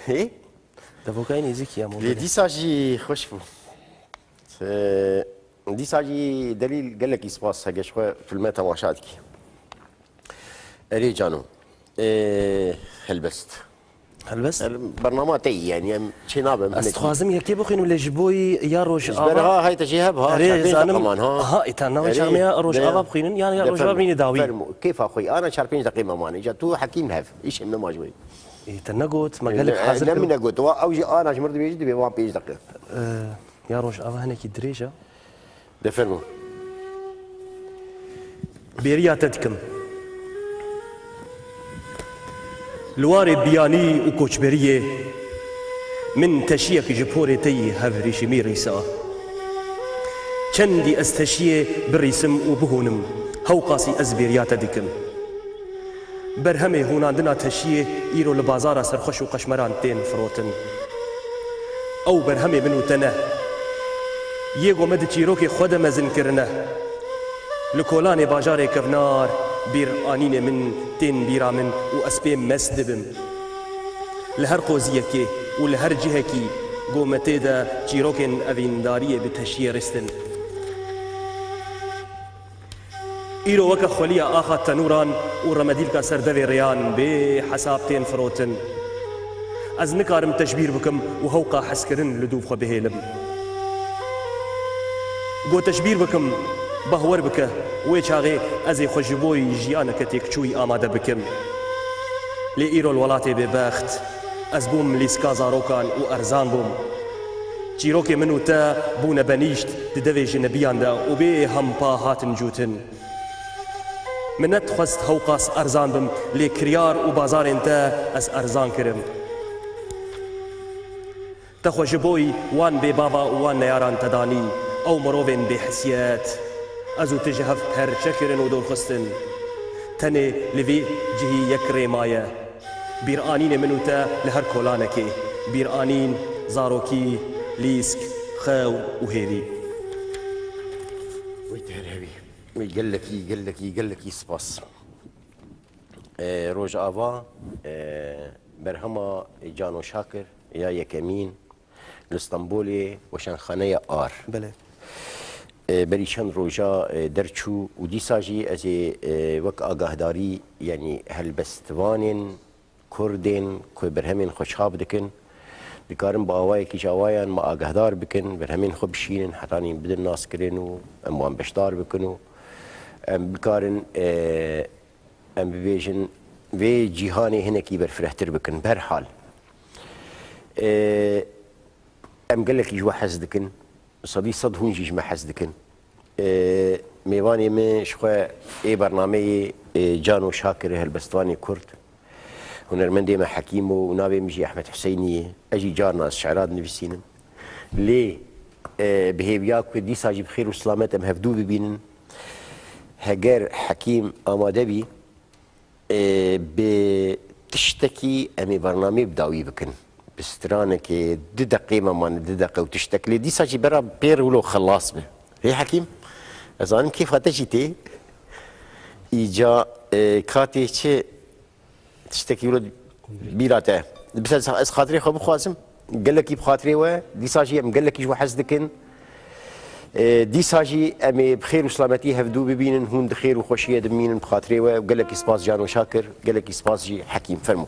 ايه دافوكا نزيكي يا مو لي دي ساجي خش فو دي ساجي دليل قال لك اسباس هاجي شويه في الميتا ماشاتك اري جانو هلبست البرنامج تي يعني شي نابه استخوازم يكي بخين ولا جبوي يا روش ها هاي تجيهب ها كمان ها ايتانا جامعه روش ابا بخين يعني روش بابين داوي كيف اخوي انا شاربين دقيقه ماني جاتو حكيم هاف ايش من ما جوي ايتانا قلت ما قال لك حاضر لما قلت او انا جمرت بيجي بيوان بيجي دقيقه يا روش ابا هناك دريجه دفرمو بيرياتتكم لواري بياني وكوشبريه من تشيك جبوري تي هفري شمير ريسا چندي استشيه بالرسم وبهونم هوقاسي ازبيريات دكم برهمي هوناندنا تشيه ايرو لبازارا سرخوش وقشمران تين فروتن او برهمي منو تنه يگو مد چیروکی خود مزن کرنه لکولان باجار کفنار بیر آنین من تین بیرا من و اسپیم مسدبم لهر قوزیه که و لهر جهه کی گومته دا چیروکن اوینداریه به تشیه رستن ایرو وکا خولیا آخا تنوران و رمدیل کا سردوی ریان به حساب تین فروتن از نکارم تشبیر بکم و هوقا حسکرن لدوب خو بهیلم گو تشبیر بکم بهور بکه وی چاغی از خوشبوی جیانک تکچوی آماده بکم لی ایرو الولاتی ببخت از بوم لیسکا زاروکان و ارزان بوم چیروک منو تا بونه بنیشت ددوی جنبیان دا و بی همپا هاتن جوتن منت خست هوقاس ارزان بم لی کریار و بازار انتا از ارزان کرم تخوشبوی وان بی بابا وان نیاران تدانی او مروفين بحسيات ازو تجهف هر شكرن ودول خستن تني لفي جهي يكري مايا بيرانين منوتا لهر كولانكي بيرانين زاروكي ليسك خاو وهيري ويتهربي ويقال لك سباس روج افا برهما جانو شاكر يا يكمين الاسطنبولي وشنخانية ار بله بری چند روژا درچو و دیسا جی از وک آگاهداری یعنی هلبستوانین کردین که بر همین خوشحاب دکن بکارن با آوای که جوایان ما آگاهدار بکن بر همین خوب بشینن حتی نیم بدن ناس کرن و اموان بشدار بکن و بکارن ببیجن وی جیهانی هنکی بر فرحتر بکن بر حال قالك يجوا حزدكن صدي صد هونجي جمع حزدكن ميواني من شخوا اي برنامج جانو شاكر هالبستواني كرد هنرمندي ما حكيمو ونابي مجي احمد حسيني اجي جارنا الشعرات نفسينن ليه بهيبياك دي ساجي بخير وسلامات ام هفدو ببينن هجر حكيم امادبي بتشتكي امي برنامج بداوي بكن بسترانك دقيقة ما دقيقة وتشتكلي دي ساجي برا بير ولو خلاص به هي حكيم أظن كيف هتجيتي إيجا كاتي شيء تشتكي ولو بيراته بس از خاطري خو بخوازم قال لك بخاطري و دي ساجي قال لك يجوا حزدكن دي ساجي امي بخير وسلامتي هفدو ببينن هون بخير وخوشيه دمين بخاطري وقال لك سباس جانو شاكر قال لك سباس جي حكيم فرمو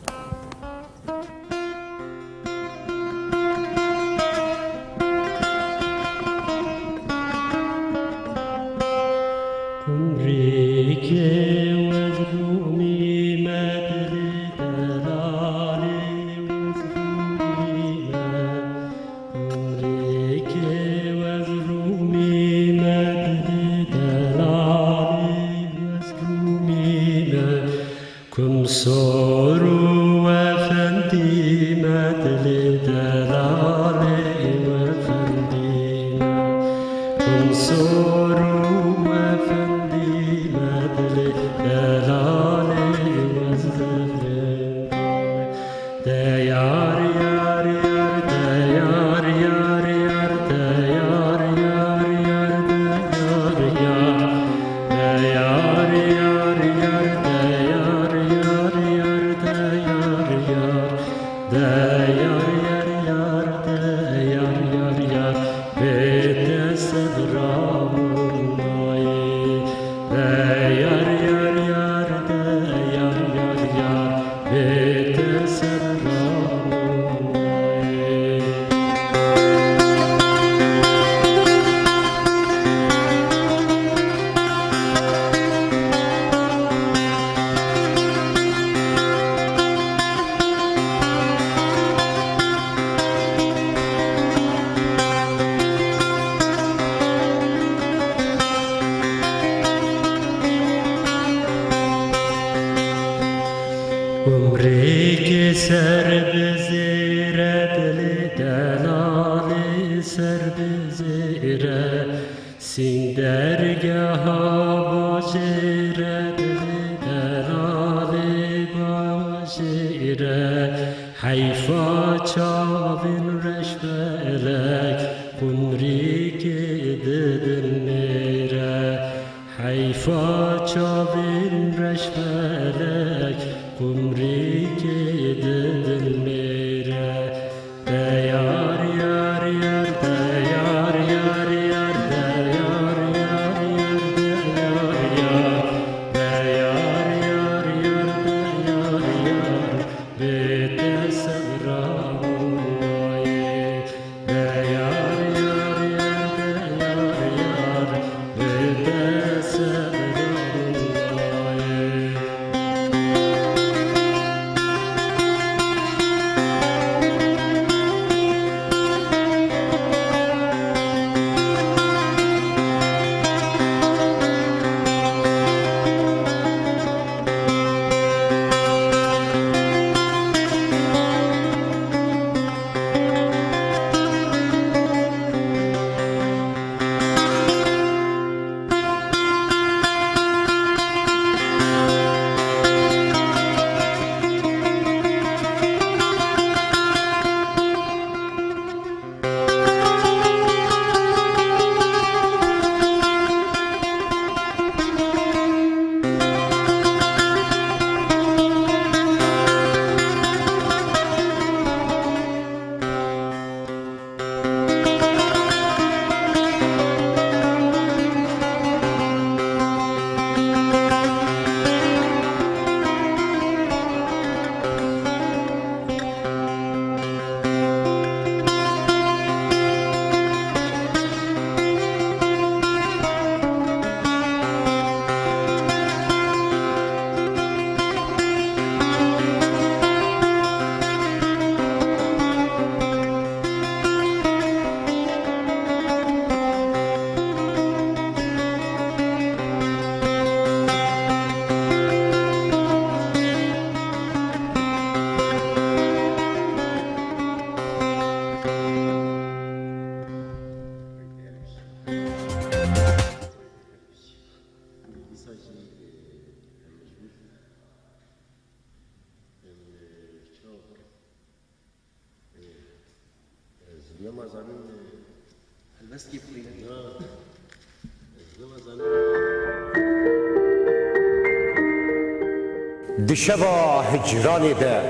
دشوا هجرانی ده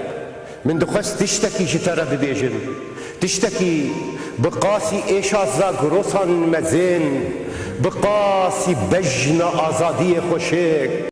من دخست تشتكي شترى ببيجن تشتكي بقاسي ايشا زاغروسان مزين بقاسي بجنا آزادي خوشك